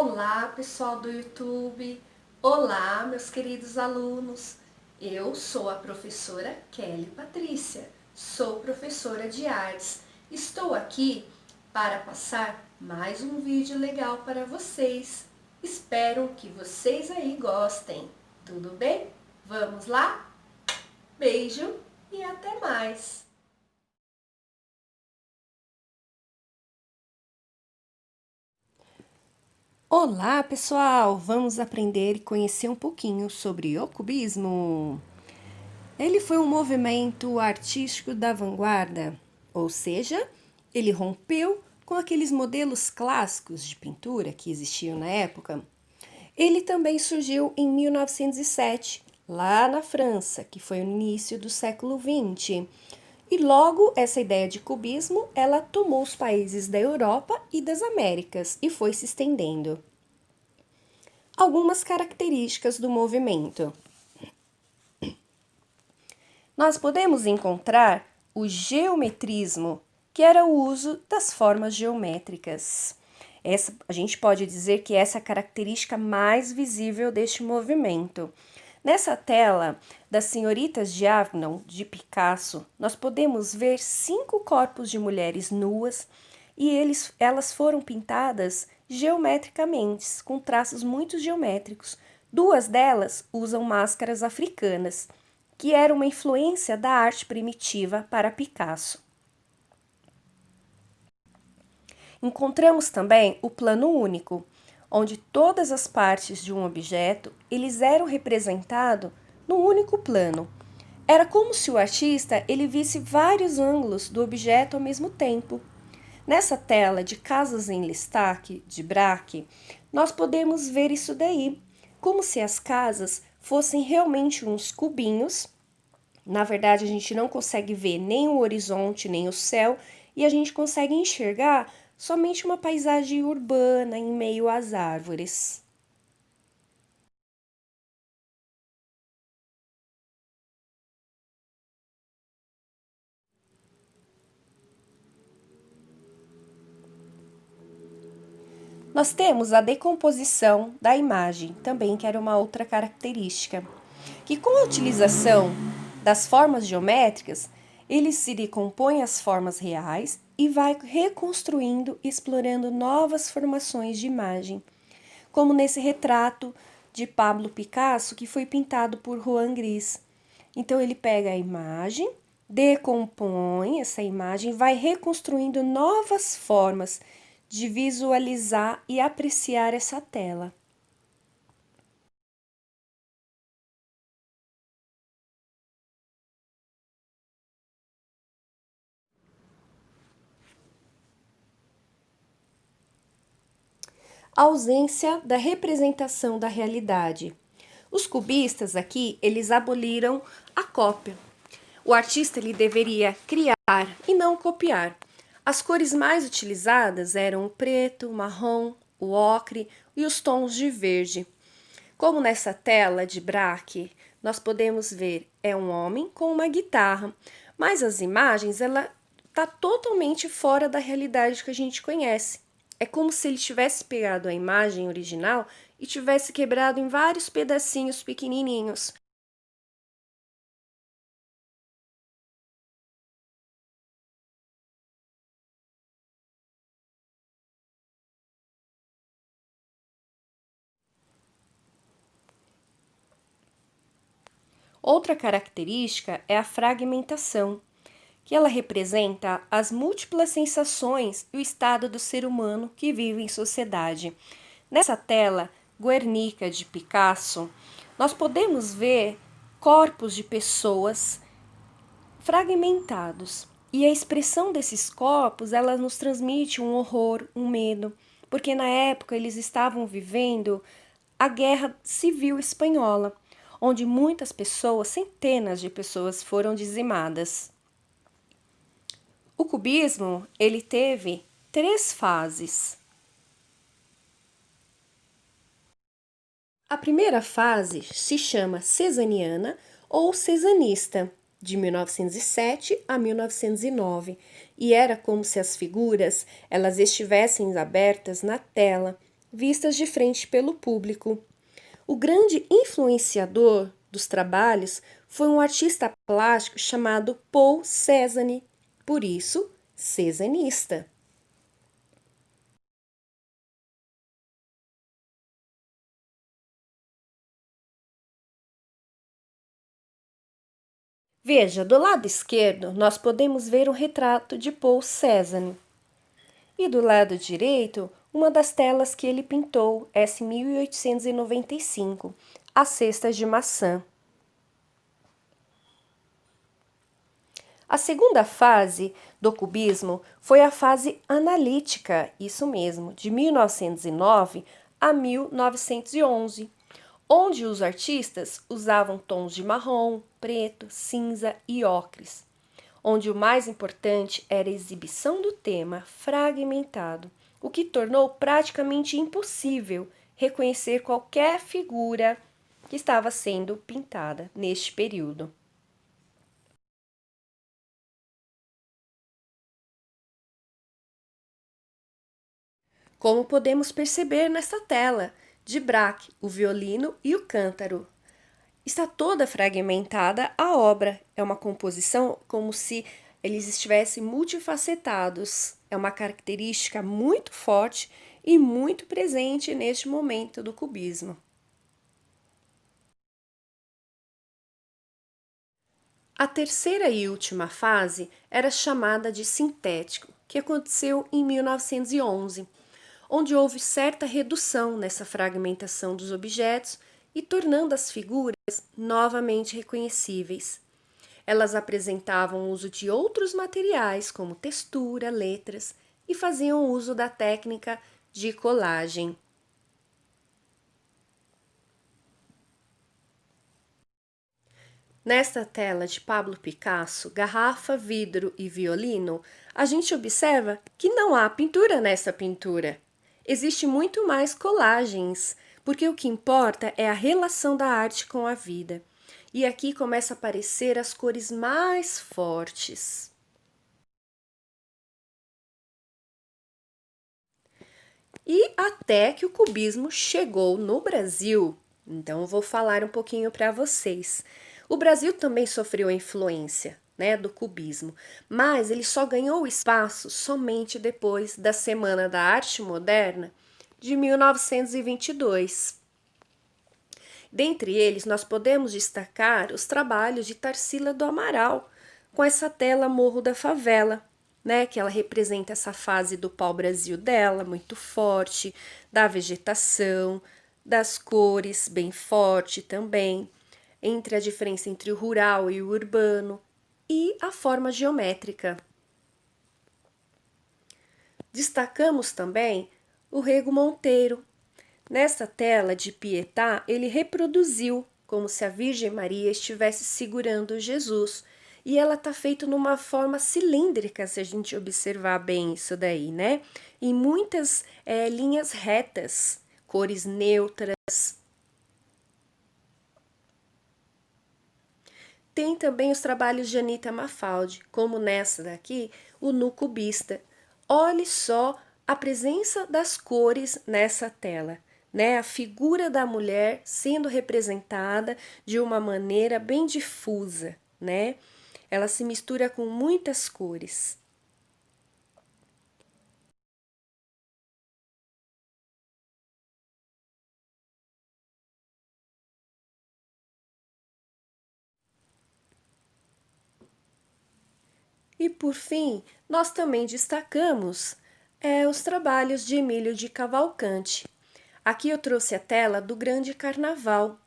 Olá, pessoal do YouTube! Olá, meus queridos alunos! Eu sou a professora Kelly Patrícia, sou professora de artes. Estou aqui para passar mais um vídeo legal para vocês. Espero que vocês aí gostem. Tudo bem? Vamos lá? Beijo e até mais! Olá, pessoal! Vamos aprender e conhecer um pouquinho sobre o cubismo. Ele foi um movimento artístico da vanguarda, ou seja, ele rompeu com aqueles modelos clássicos de pintura que existiam na época. Ele também surgiu em 1907, lá na França, que foi o início do século XX. E logo essa ideia de cubismo, ela tomou os países da Europa e das Américas e foi se estendendo. Algumas características do movimento. Nós podemos encontrar o geometrismo, que era o uso das formas geométricas. A gente pode dizer que essa é a característica mais visível deste movimento. Nessa tela das Senhoritas de Avignon, de Picasso, nós podemos ver 5 corpos de mulheres nuas e elas foram pintadas geometricamente, com traços muito geométricos. 2 delas usam máscaras africanas, que era uma influência da arte primitiva para Picasso. Encontramos também o plano único, onde todas as partes de um objeto eles eram representados num único plano. Era como se o artista ele visse vários ângulos do objeto ao mesmo tempo. Nessa tela de casas em Listac, de Braque, nós podemos ver isso daí, como se as casas fossem realmente uns cubinhos. Na verdade, a gente não consegue ver nem o horizonte, nem o céu, e a gente consegue enxergar somente uma paisagem urbana em meio às árvores. Nós temos a decomposição da imagem, também que era uma outra característica, que com a utilização das formas geométricas, ele se decompõe as formas reais e vai reconstruindo, explorando novas formações de imagem, como nesse retrato de Pablo Picasso, que foi pintado por Juan Gris. Então ele pega a imagem, decompõe essa imagem, vai reconstruindo novas formas de visualizar e apreciar essa tela. A ausência da representação da realidade. Os cubistas aqui, eles aboliram a cópia. O artista ele deveria criar e não copiar. As cores mais utilizadas eram o preto, o marrom, o ocre e os tons de verde. Como nessa tela de Braque, nós podemos ver é um homem com uma guitarra, mas as imagens ela tá totalmente fora da realidade que a gente conhece. É como se ele tivesse pegado a imagem original e tivesse quebrado em vários pedacinhos pequenininhos. Outra característica é a fragmentação, que ela representa as múltiplas sensações e o estado do ser humano que vive em sociedade. Nessa tela, Guernica de Picasso, nós podemos ver corpos de pessoas fragmentados. E a expressão desses corpos, ela nos transmite um horror, um medo, porque na época eles estavam vivendo a Guerra Civil Espanhola, onde muitas pessoas, centenas de pessoas foram dizimadas. O cubismo, ele teve 3 fases. A primeira fase se chama cesaniana ou cezanista, de 1907 a 1909, e era como se as figuras elas estivessem abertas na tela, vistas de frente pelo público. O grande influenciador dos trabalhos foi um artista plástico chamado Paul Cézanne, por isso, cezanista. Veja, do lado esquerdo, nós podemos ver um retrato de Paul Cézanne. E do lado direito, uma das telas que ele pintou, essa em 1895, As Cestas de Maçã. A segunda fase do cubismo foi a fase analítica, isso mesmo, de 1909 a 1911, onde os artistas usavam tons de marrom, preto, cinza e ocres, onde o mais importante era a exibição do tema fragmentado, o que tornou praticamente impossível reconhecer qualquer figura que estava sendo pintada neste período. Como podemos perceber nesta tela, de Braque, o violino e o cântaro. Está toda fragmentada a obra. É uma composição como se eles estivessem multifacetados. É uma característica muito forte e muito presente neste momento do cubismo. A terceira e última fase era chamada de sintético, que aconteceu em 1911, onde houve certa redução nessa fragmentação dos objetos e tornando as figuras novamente reconhecíveis. Elas apresentavam o uso de outros materiais, como textura, letras, e faziam uso da técnica de colagem. Nesta tela de Pablo Picasso, Garrafa, Vidro e Violino, a gente observa que não há pintura nessa pintura. Existe muito mais colagens, porque o que importa é a relação da arte com a vida. E aqui começa a aparecer as cores mais fortes. E até que o cubismo chegou no Brasil. Então, eu vou falar um pouquinho para vocês. O Brasil também sofreu a influência, né, do cubismo, mas ele só ganhou espaço somente depois da Semana da Arte Moderna de 1922. Dentre eles, nós podemos destacar os trabalhos de Tarsila do Amaral, com essa tela Morro da Favela, né, que ela representa essa fase do pau-brasil dela, muito forte, da vegetação, das cores, bem forte também, entre a diferença entre o rural e o urbano, e a forma geométrica. Destacamos também o Rego Monteiro. Nesta tela de Pietà, ele reproduziu como se a Virgem Maria estivesse segurando Jesus. E ela está feita numa forma cilíndrica, se a gente observar bem isso daí, né? Em muitas linhas retas, cores neutras. Tem também os trabalhos de Anita Mafaldi, como nessa daqui, o Nu Cubista. Olhe só a presença das cores nessa tela, né? A figura da mulher sendo representada de uma maneira bem difusa, né? Ela se mistura com muitas cores. E por fim, nós também destacamos os trabalhos de Emílio de Cavalcante. Aqui eu trouxe a tela do Grande Carnaval,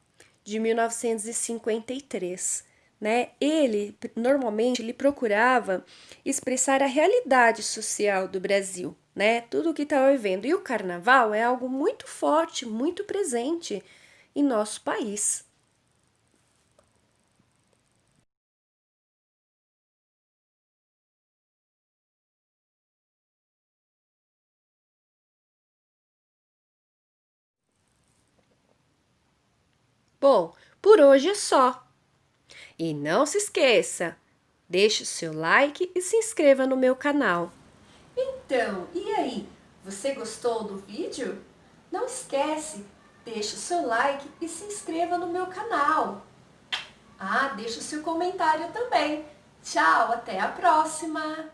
de 1953. Né? Ele, normalmente, ele procurava expressar a realidade social do Brasil, né? Tudo o que estava vivendo. E o carnaval é algo muito forte, muito presente em nosso país. Bom, por hoje é só. E não se esqueça, deixe o seu like e se inscreva no meu canal. Então, e aí? Você gostou do vídeo? Não esquece, deixa o seu like e se inscreva no meu canal. Ah, deixa o seu comentário também. Tchau, até a próxima!